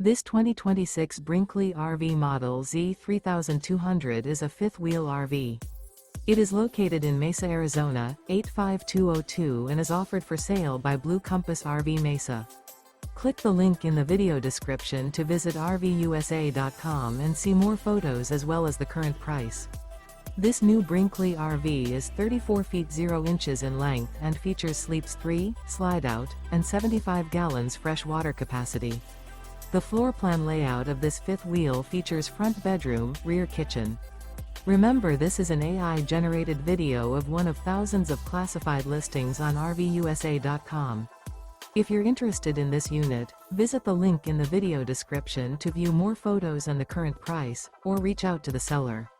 This 2026 Brinkley RV Model Z 3200 is a fifth-wheel RV. It is located in Mesa, Arizona, 85202 and is offered for sale by Blue Compass RV Mesa. Click the link in the video description to visit RVUSA.com and see more photos as well as the current price. This new Brinkley RV is 34 feet 0 inches in length and features sleeps 3, slide-out, and 75 gallons fresh water capacity. The floor plan layout of this fifth wheel features front bedroom, rear kitchen. Remember, this is an AI-generated video of one of thousands of classified listings on RVUSA.com. If you're interested in this unit, visit the link in the video description to view more photos and the current price, or reach out to the seller.